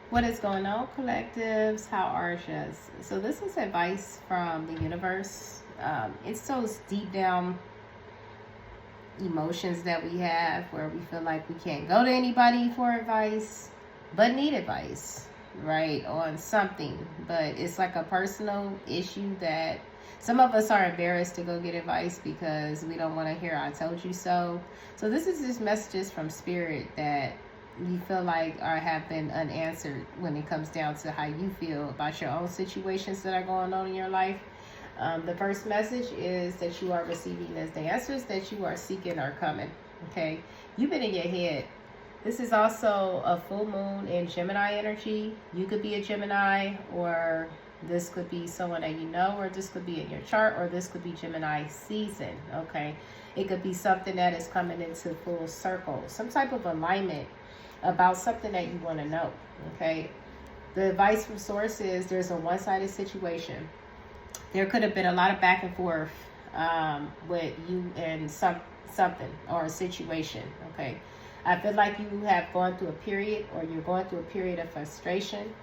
What is going on, collectives? How are you? So this is advice from the universe. It's those deep down emotions that we have where we feel like we can't go to anybody for advice, but need advice, right? On something. But it's like a personal issue that some of us are embarrassed to go get advice because we don't want to hear "I told you so." So this is just messages from spirit that you feel like are have been unanswered when it comes down to how you feel about your own situations that are going on in your life. The first message is that you are receiving as the answers that you are seeking are coming. Okay, you've been in your head. This is also a full moon in Gemini energy. You could be a Gemini, or this could be someone that you know, or this could be in your chart, or this could be Gemini season. Okay, it could be something that is coming into full circle, some type of alignment about something that you want to know. Okay, the advice from source is there's a one-sided situation. There could have been a lot of back and forth with you and something or a situation. Okay, I feel like you have gone through a period, or you're going through a period of frustration.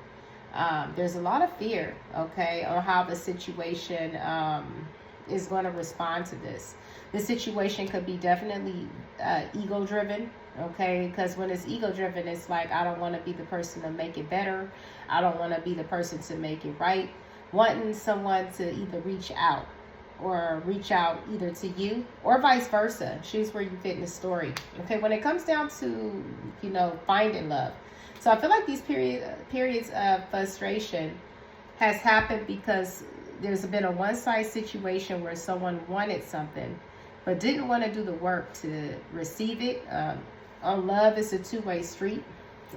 There's a lot of fear, okay, on how the situation is going to respond to this. The situation could be definitely ego driven, okay, because when it's ego driven, it's like, I don't want to be the person to make it better. I don't want to be the person to make it right. Wanting someone to either reach out either to you or vice versa. Choose where you fit in the story. Okay, when it comes down to, finding love. So I feel like these periods of frustration has happened because there's been a one-side situation where someone wanted something but didn't want to do the work to receive it. On love, it's a two-way street.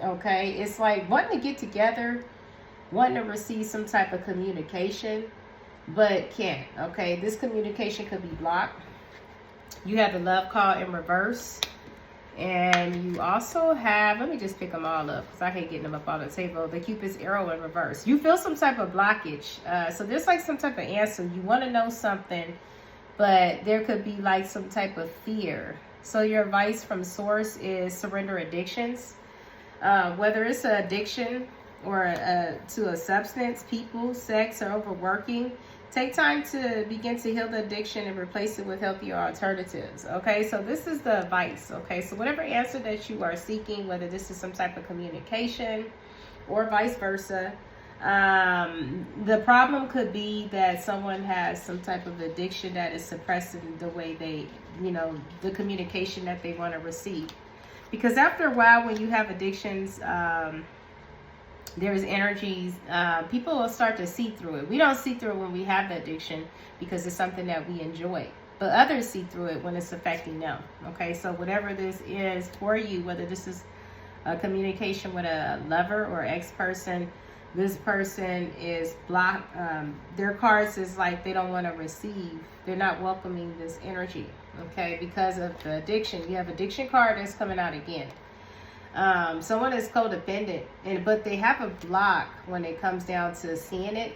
Okay, it's like wanting to get together, wanting to receive some type of communication, but can't. Okay, this communication could be blocked. You have the love call in reverse, and you also have, let me just pick them all up because I hate getting them up on the table, the Cupid's arrow in reverse. You feel some type of blockage. So there's like some type of answer. You want to know something, but there could be like some type of fear. So your advice from source is surrender addictions. Whether it's an addiction or to a substance, people, sex, or overworking, take time to begin to heal the addiction and replace it with healthier alternatives. Okay, so this is the advice. Okay, so whatever answer that you are seeking, whether this is some type of communication or vice versa, the problem could be that someone has some type of addiction that is suppressing the way they, the communication that they want to receive. Because after a while, when you have addictions, there's energies, people will start to see through it. We don't see through it when we have the addiction because it's something that we enjoy. But others see through it when it's affecting them. Okay, so whatever this is for you, whether this is a communication with a lover or ex-person, this person is blocked. Their cards is like they don't want to receive. They're not welcoming this energy. Okay, because of the addiction. You have addiction card that's coming out again. Someone is codependent, but they have a block when it comes down to seeing it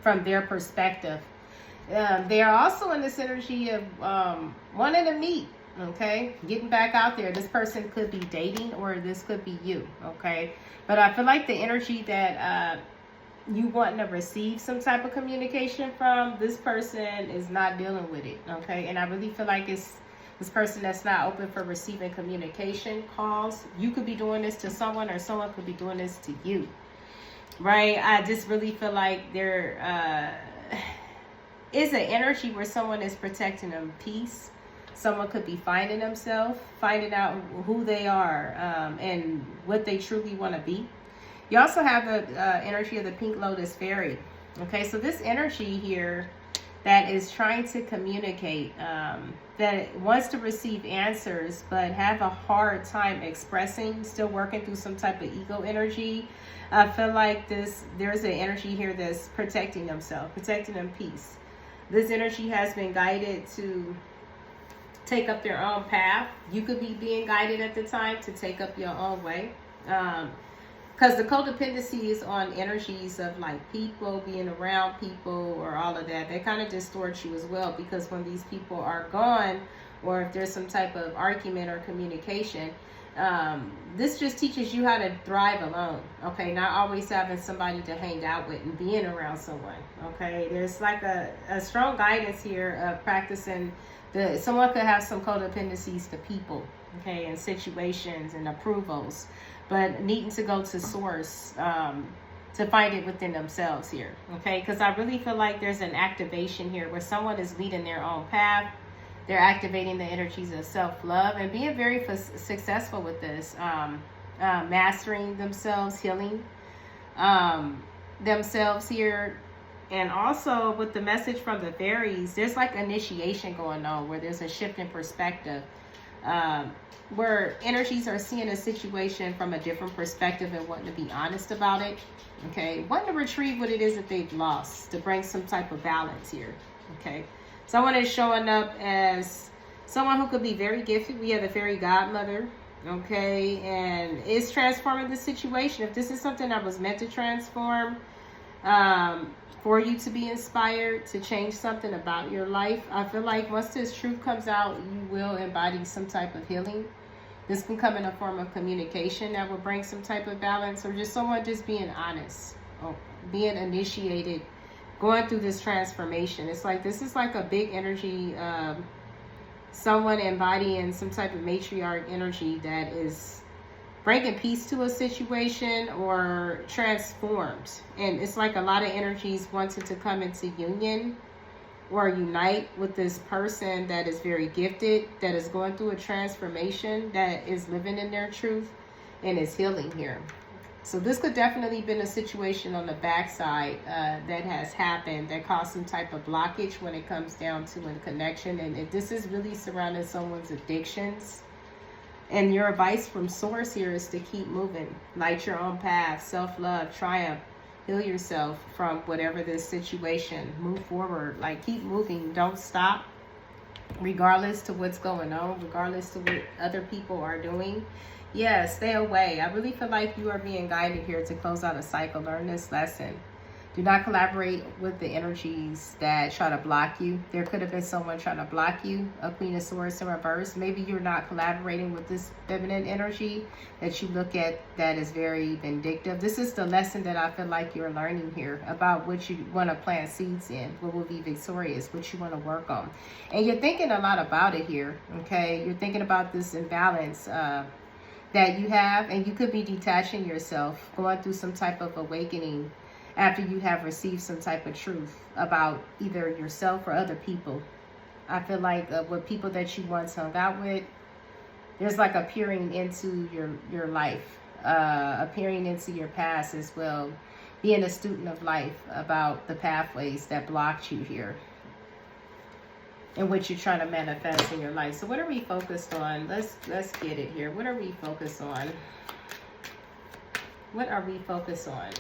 from their perspective. They are also in this energy of wanting to meet, okay, getting back out there. This person could be dating, or this could be you, okay. But I feel like the energy that you wanting to receive some type of communication from, this person is not dealing with it, okay. And I really feel like it's this person that's not open for receiving communication calls. You could be doing this to someone, or someone could be doing this to you, right? I just really feel like there is an energy where someone is protecting them peace. Someone could be finding themselves, finding out who they are, and what they truly want to be. You also have the energy of the pink lotus fairy. Okay, so this energy here that is trying to communicate, that wants to receive answers, but have a hard time expressing, still working through some type of ego energy. I feel like there's an energy here that's protecting themselves, protecting them peace. This energy has been guided to take up their own path. You could be being guided at the time to take up your own way. Because the codependency is on energies of like people, being around people, or all of that. They kind of distort you as well, because when these people are gone, or if there's some type of argument or communication, This just teaches you how to thrive alone. Okay, not always having somebody to hang out with and being around someone. Okay, there's like a strong guidance here of practicing. Someone could have some codependencies to people, okay, and situations and approvals, but needing to go to source to find it within themselves here, okay? Because I really feel like there's an activation here where someone is leading their own path. They're activating the energies of self-love and being very successful with this, mastering themselves, healing themselves here. And also with the message from the fairies, there's like initiation going on where there's a shift in perspective, where energies are seeing a situation from a different perspective and wanting to be honest about it. Okay, wanting to retrieve what it is that they've lost to bring some type of balance here. Okay, someone is showing up as someone who could be very gifted. We have the fairy godmother. Okay, and it's transforming the situation. If this is something that was meant to transform, for you to be inspired to change something about your life, I feel like once this truth comes out, you will embody some type of healing. This can come in a form of communication that will bring some type of balance, or just someone just being honest, or being initiated, going through this transformation. It's like this is like a big energy, someone embodying some type of matriarch energy that is bringing peace to a situation or transformed. And it's like a lot of energies wanting to come into union or unite with this person that is very gifted, that is going through a transformation, that is living in their truth and is healing here. So this could definitely been a situation on the backside that has happened that caused some type of blockage when it comes down to a connection. And if this is really surrounding someone's addictions, and your advice from source here is to keep moving, light your own path, self-love, triumph, heal yourself from whatever this situation, move forward, like keep moving, don't stop, regardless to what's going on, regardless to what other people are doing. Yeah, stay away. I really feel like you are being guided here to close out a cycle, learn this lesson. Do not collaborate with the energies that try to block you. There could have been someone trying to block you, a Queen of Swords in reverse. Maybe you're not collaborating with this feminine energy that you look at that is very vindictive. This is the lesson that I feel like you're learning here about what you want to plant seeds in, what will be victorious, what you want to work on. And you're thinking a lot about it here, okay? You're thinking about this imbalance that you have, and you could be detaching yourself, going through some type of awakening after you have received some type of truth about either yourself or other people. I feel like with people that you once hung out with, there's like a peering into your life, a peering into your past as well, being a student of life about the pathways that blocked you here and what you're trying to manifest in your life. So what are we focused on? Let's get it here. What are we focused on? What are we focused on?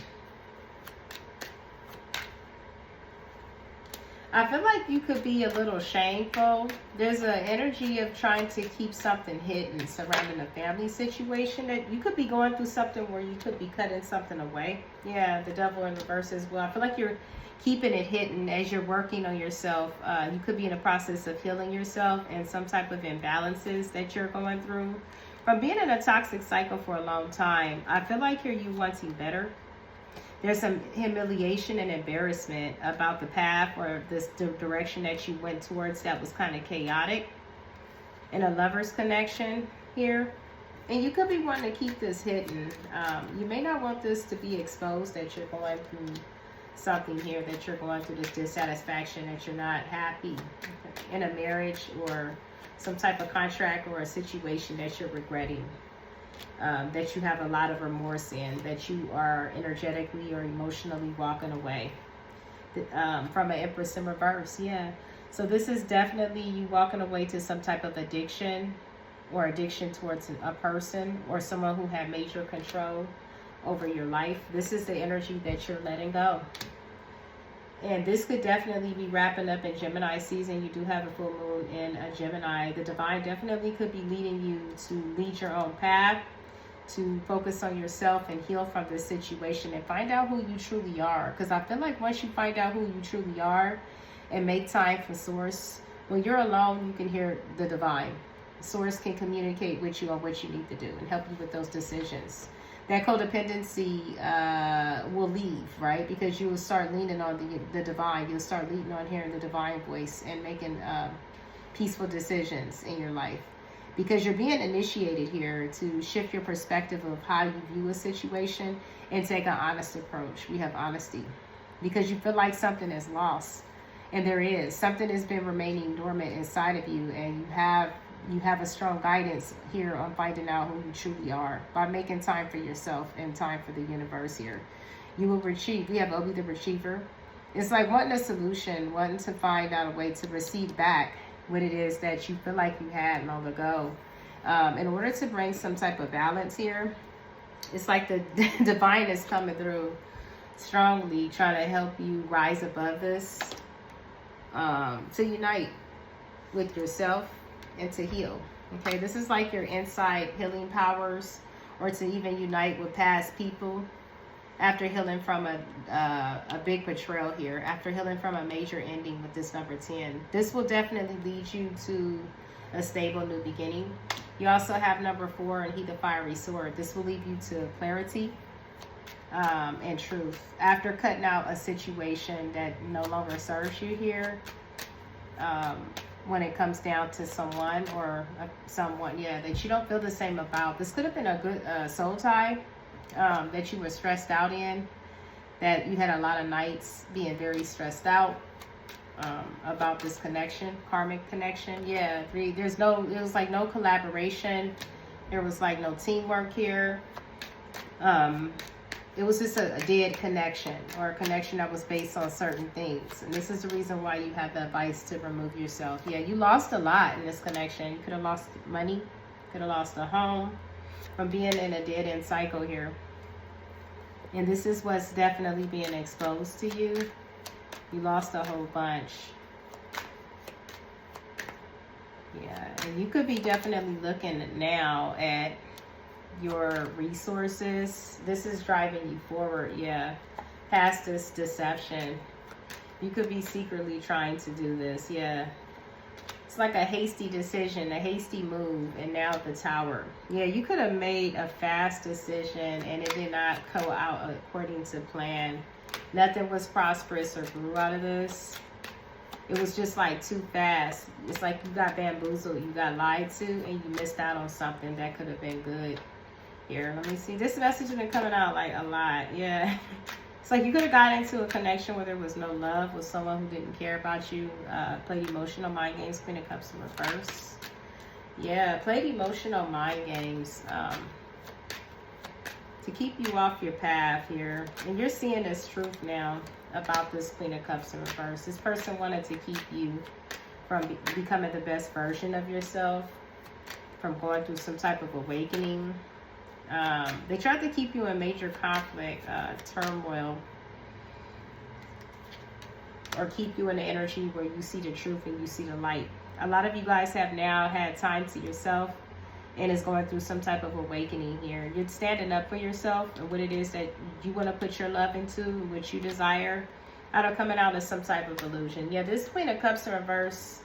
I feel like you could be a little shameful. There's an energy of trying to keep something hidden surrounding a family situation, that you could be going through something where you could be cutting something away. Yeah, the devil in reverse as well. I feel like you're keeping it hidden as you're working on yourself. You could be in the process of healing yourself and some type of imbalances that you're going through. From being in a toxic cycle for a long time, I feel like you're wanting better. There's some humiliation and embarrassment about the path or the direction that you went towards that was kind of chaotic. And a lover's connection here. And you could be wanting to keep this hidden. You may not want this to be exposed, that you're going through something here, that you're going through this dissatisfaction, that you're not happy in a marriage or some type of contract or a situation that you're regretting. That you have a lot of remorse in, that you are energetically or emotionally walking away from an Empress in reverse. Yeah, so this is definitely you walking away to some type of addiction or addiction towards a person or someone who had major control over your life. This is the energy that you're letting go. And this could definitely be wrapping up in Gemini season. You do have a full moon in a Gemini. The divine definitely could be leading you to lead your own path, to focus on yourself and heal from this situation and find out who you truly are. Because I feel like once you find out who you truly are and make time for source, when you're alone, you can hear the divine. source can communicate with you on what you need to do and help you with those decisions. That codependency will leave, right? Because you will start leaning on the divine. You'll start leaning on hearing the divine voice and making peaceful decisions in your life. Because you're being initiated here to shift your perspective of how you view a situation and take an honest approach. We have honesty. Because you feel like something is lost. And there is. Something has been remaining dormant inside of you, and you have a strong guidance here on finding out who you truly are by making time for yourself and time for the universe here. You will retrieve. We have Obi the Retriever. It's like wanting a solution, wanting to find out a way to receive back what it is that you feel like you had long ago. In order to bring some type of balance here, it's like the divine is coming through strongly, trying to help you rise above this, to unite with yourself and to heal. Okay, this is like your inside healing powers, or to even unite with past people after healing from a big betrayal here, after healing from a major ending with this number 10. This will definitely lead you to a stable new beginning. You also have number 4 and he the fiery sword. This will lead you to clarity and truth after cutting out a situation that no longer serves you here. When it comes down to someone or someone, that you don't feel the same about. This could have been a good soul tie that you were stressed out in, that you had a lot of nights being very stressed out about this connection, karmic connection. Yeah, it was like no collaboration. There was like no teamwork here. It was just a dead connection, or a connection that was based on certain things. And this is the reason why you have the advice to remove yourself. Yeah, you lost a lot in this connection. You could have lost money, could have lost a home from being in a dead-end cycle here. And this is what's definitely being exposed to you. You lost a whole bunch. Yeah, and you could be definitely looking now at your resources. This is driving you forward, past this deception. You could be secretly trying to do this, It's like a hasty decision, a hasty move, and now the Tower. You could have made a fast decision and it did not go out according to plan. Nothing was prosperous or grew out of this. It was just like too fast. It's like you got bamboozled, you got lied to, and you missed out on something that could have been good. Here, let me see. This message has been coming out like a lot. It's like you could have got into a connection where there was no love with someone who didn't care about you. Played emotional mind games. Queen of Cups in reverse. Played emotional mind games to keep you off your path here. And you're seeing this truth now about this Queen of Cups in reverse. This person wanted to keep you from becoming the best version of yourself, from going through some type of awakening. They tried to keep you in major conflict, turmoil, or keep you in the energy where you see the truth and you see the light. A lot of you guys have now had time to yourself and is going through some type of awakening here. You're standing up for yourself and what it is that you want to put your love into, what you desire, coming out as some type of illusion. This Queen of Cups in reverse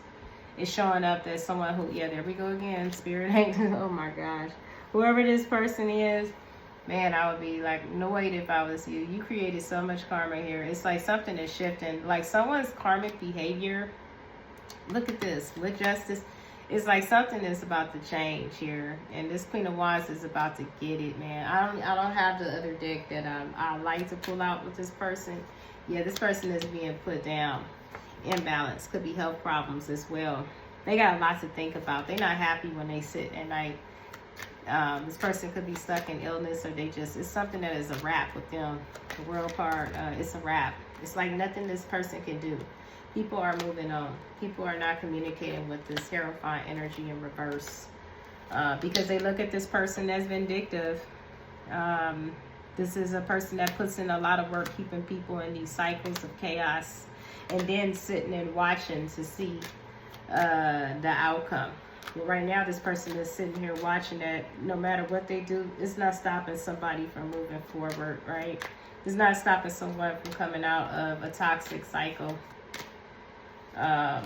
is showing up as someone who, there we go again, spirit ain't, oh my gosh. Whoever this person is, man, I would be like annoyed if I was you. You created so much karma here. It's like something is shifting. Like someone's karmic behavior. Look at this. With justice, it's like something is about to change here. And this Queen of Wands is about to get it, man. I don't have the other deck that I like to pull out with this person. This person is being put down. Imbalance. Could be health problems as well. They got a lot to think about. They're not happy when they sit at night. This person could be stuck in illness, or it's something that is a wrap with them. The world card, it's a wrap. It's like nothing this person can do. People are moving on. People are not communicating with this Hierophant energy in reverse because they look at this person as vindictive. This is a person that puts in a lot of work keeping people in these cycles of chaos and then sitting and watching to see the outcome. Well, right now, this person is sitting here watching that no matter what they do, it's not stopping somebody from moving forward, right? It's not stopping someone from coming out of a toxic cycle.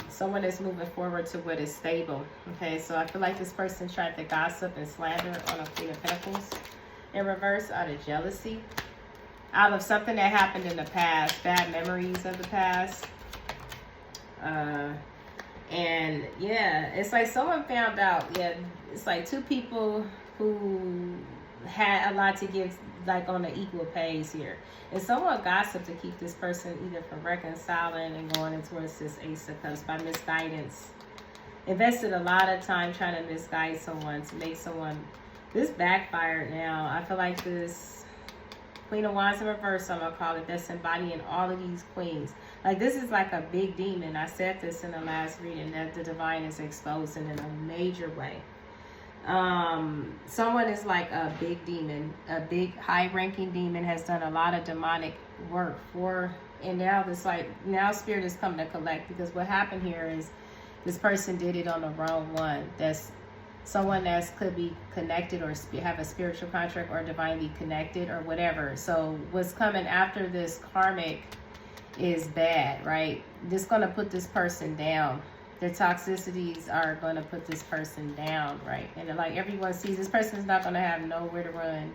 Someone is moving forward to what is stable. Okay, so I feel like this person tried to gossip and slander on a Queen of Pentacles in reverse out of jealousy, out of something that happened in the past, bad memories of the past. And yeah, it's like someone found out. Yeah, it's like two people who had a lot to give, like on an equal pace here. And someone gossiped to keep this person either from reconciling and going in towards this Ace of Cups by misguidance. Invested a lot of time trying to misguide someone, to make someone, this backfired now. I feel like this Queen of Wands in reverse, I'm going to call it, that's embodying all of these queens. Like this is like a big demon. I said this in the last reading, that the divine is exposing in a major way. Someone is like a big demon, a big high-ranking demon, has done a lot of demonic work for, and now this like, now spirit is coming to collect, because what happened here is this person did it on the wrong one. That's someone that could be connected or have a spiritual contract or divinely connected or whatever. So what's coming after this karmic is bad, right? This going to put this person down. Their toxicities are going to put this person down, right? And like everyone sees, this person is not going to have nowhere to run,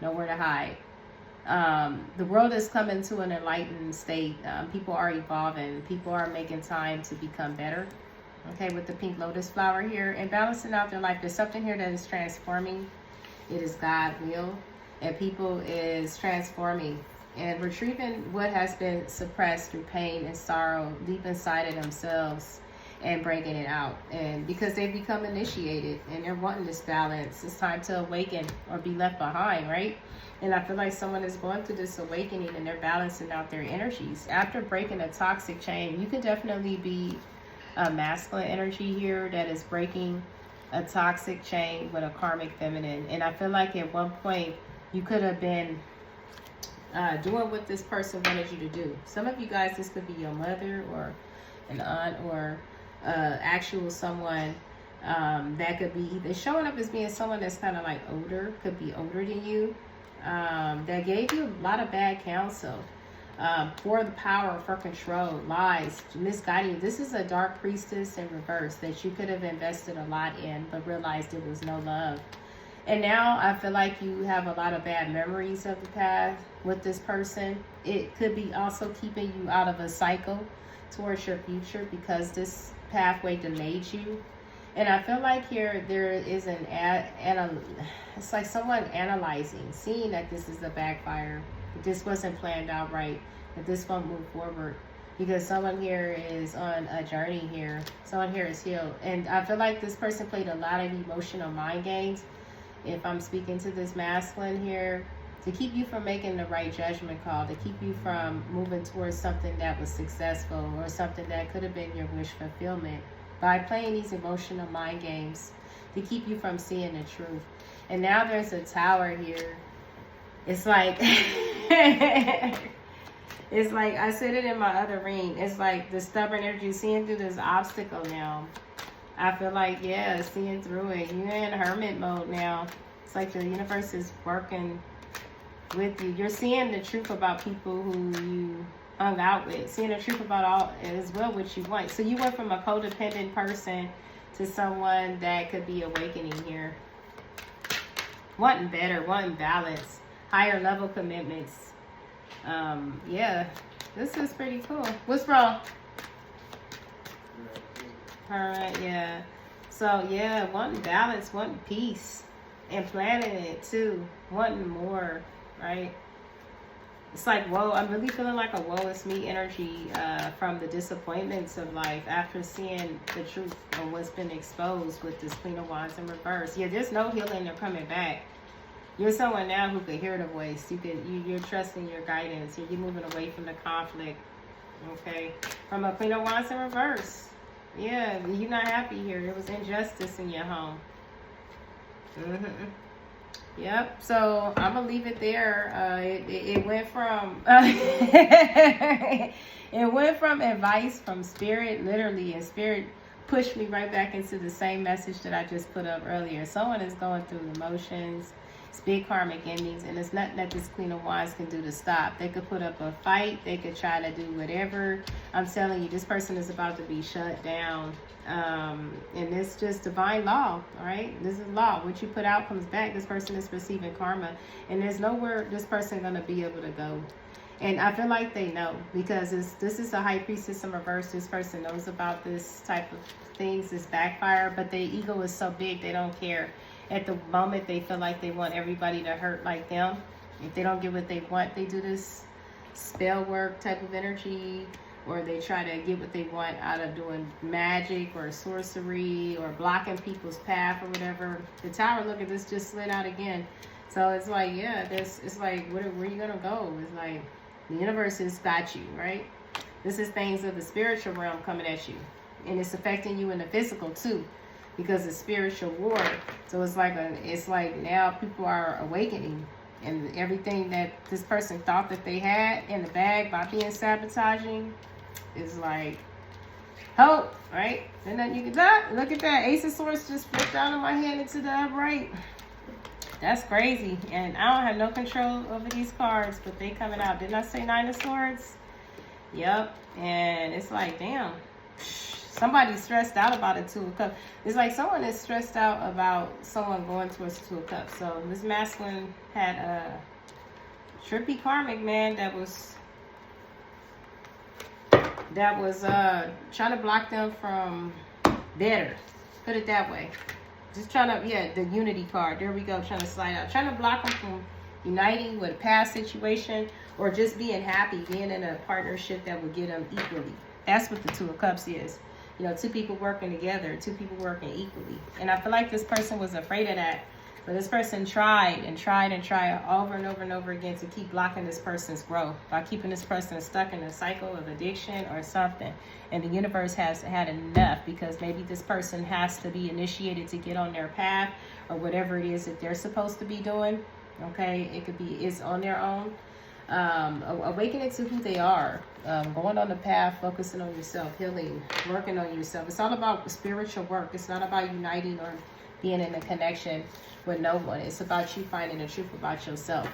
nowhere to hide. The world is coming to an enlightened state. People are evolving. People are making time to become better. Okay, with the pink lotus flower here and balancing out their life. There's something here that is transforming. It is God's will. And people is transforming and retrieving what has been suppressed through pain and sorrow deep inside of themselves and bringing it out. And because they've become initiated and they're wanting this balance, it's time to awaken or be left behind, right? And I feel like someone is going through this awakening and they're balancing out their energies. After breaking a toxic chain, you could definitely be a masculine energy here that is breaking a toxic chain with a karmic feminine. And I feel like at one point you could have been doing what this person wanted you to do. Some of you guys, this could be your mother or an aunt or actual someone that could be either showing up as being someone that's kind of like older, could be older than you, that gave you a lot of bad counsel. For the power, for control, lies, misguiding. This is a dark priestess in reverse that you could have invested a lot in, but realized it was no love. And now I feel like you have a lot of bad memories of the past with this person. It could be also keeping you out of a cycle towards your future, because this pathway delayed you. And I feel like here there is it's like someone analyzing, seeing that this is a backfire. This wasn't planned out right, that this won't move forward, because someone here is on a journey here. Someone here is healed. And I feel like this person played a lot of emotional mind games, if I'm speaking to this masculine here, to keep you from making the right judgment call, to keep you from moving towards something that was successful or something that could have been your wish fulfillment, by playing these emotional mind games to keep you from seeing the truth. And now there's a tower here. It's like, it's like I said it in my other reading. It's like the stubborn energy, seeing through this obstacle now. I feel like, yeah, seeing through it. You're in hermit mode now. It's like the universe is working with you. You're seeing the truth about people who you hung out with. Seeing the truth about all as well what you want. So you went from a codependent person to someone that could be awakening here. Wanting better, wanting balance. Higher level commitments. Yeah, this is pretty cool. What's wrong? Alright, yeah. So yeah, wanting balance, wanting peace, and planning it too. Wanting more, right? It's like, whoa, I'm really feeling like a woe is me energy from the disappointments of life after seeing the truth of what's been exposed with this Queen of Wands in reverse. Yeah, there's no healing or coming back. You're someone now who could hear the voice. You're trusting your guidance. You're moving away from the conflict. Okay, from a Queen of Wands in reverse. Yeah, you're not happy here. There was injustice in your home. Yep. So I'm gonna leave it there. It went from it went from advice from spirit, literally, and spirit pushed me right back into the same message that I just put up earlier. Someone is going through the motions. It's big karmic endings, and it's nothing that this Queen of Wands can do to stop. They could put up a fight. They could try to do whatever. I'm telling you, this person is about to be shut down. And it's just divine law, all right? This is law. What you put out comes back. This person is receiving karma, and there's nowhere this person going to be able to go. And I feel like they know, because this is a high priestess in reverse. This person knows about this type of things, this backfire, but their ego is so big they don't care. At the moment, they feel like they want everybody to hurt like them. If they don't get what they want, they do this spell work type of energy, or they try to get what they want out of doing magic or sorcery or blocking people's path or whatever. The Tower, look at this, just slid out again. So it's like, yeah, it's like, where are you going to go? It's like, the universe has got you, right? This is things of the spiritual realm coming at you. And it's affecting you in the physical too, because it's spiritual war. So it's like now people are awakening, and everything that this person thought that they had in the bag by being sabotaging is like hope, right? And then you can look at that. Ace of Swords just flipped out of my hand into the upright. That's crazy. And I don't have no control over these cards, but they coming out. Didn't I say Nine of Swords? Yep. And it's like, damn. Somebody's stressed out about a Two of Cups. It's like someone is stressed out about someone going towards Two of Cups. So this masculine had a trippy karmic, man, that was trying to block them from better. Put it that way. Just trying to, yeah, the unity card. There we go, trying to slide out. Trying to block them from uniting with a past situation, or just being happy, being in a partnership that would get them equally. That's what the Two of Cups is. You know, two people working together, two people working equally. And I feel like this person was afraid of that. But this person tried and tried and tried over and over and over again to keep blocking this person's growth by keeping this person stuck in a cycle of addiction or something. And the universe has had enough, because maybe this person has to be initiated to get on their path, or whatever it is that they're supposed to be doing. Okay, it could be it's on their own. Awakening to who they are, going on the path, focusing on yourself, healing, working on yourself. It's all about spiritual work. It's not about uniting or being in a connection with no one. It's about you finding the truth about yourself.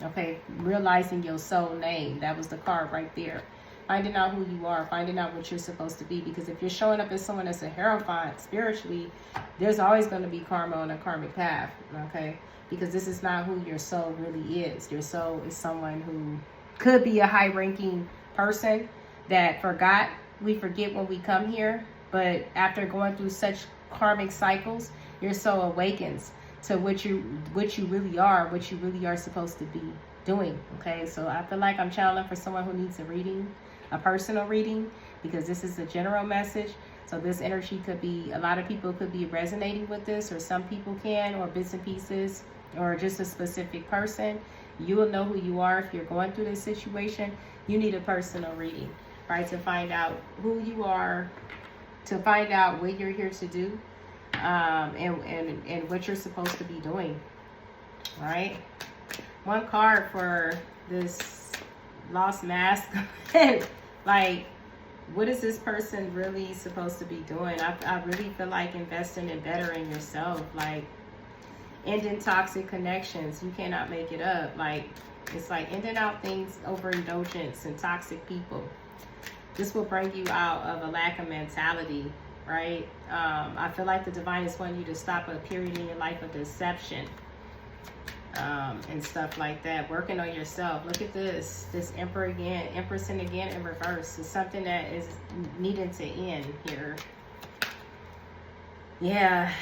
Okay, realizing your soul name. That was the card right there. Finding out who you are, finding out what you're supposed to be. Because if you're showing up as someone that's a hierophant spiritually, there's always going to be karma on a karmic path. Okay, because this is not who your soul really is. Your soul is someone who could be a high-ranking person that forgot. We forget when we come here, but after going through such karmic cycles, your soul awakens to what you really are supposed to be doing. Okay, so I feel like I'm channeling for someone who needs a reading, a personal reading, because this is a general message. So this energy could be, a lot of people could be resonating with this, or some people can, or bits and pieces, or just a specific person. You will know who you are if you're going through this situation. You need a personal reading, right, to find out who you are, to find out what you're here to do, and what you're supposed to be doing. All right, one card for this lost mask. Like, what is this person really supposed to be doing? I really feel like investing in bettering yourself, like ending toxic connections. You cannot make it up. Like, it's like ending out things, overindulgence and toxic people. This will bring you out of a lack of mentality, right? I feel like the divine is wanting you to stop a period in your life of deception, and stuff like that. Working on yourself. Look at this Emperor again, Empress again in reverse. It's something that is needing to end here. Yeah.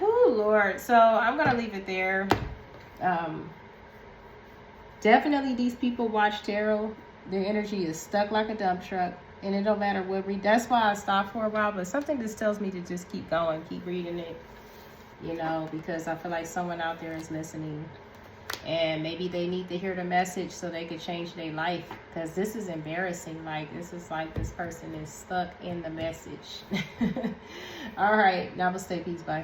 Oh Lord. So I'm gonna leave it there. Definitely these people watch tarot. Their energy is stuck like a dump truck, and it don't matter what read. That's why I stopped for a while, but something just tells me to just keep going, keep reading it, you know, because I feel like someone out there is listening, and maybe they need to hear the message so they could change their life, because this is embarrassing. Like, this is like this person is stuck in the message. All right, namaste, peace, bye.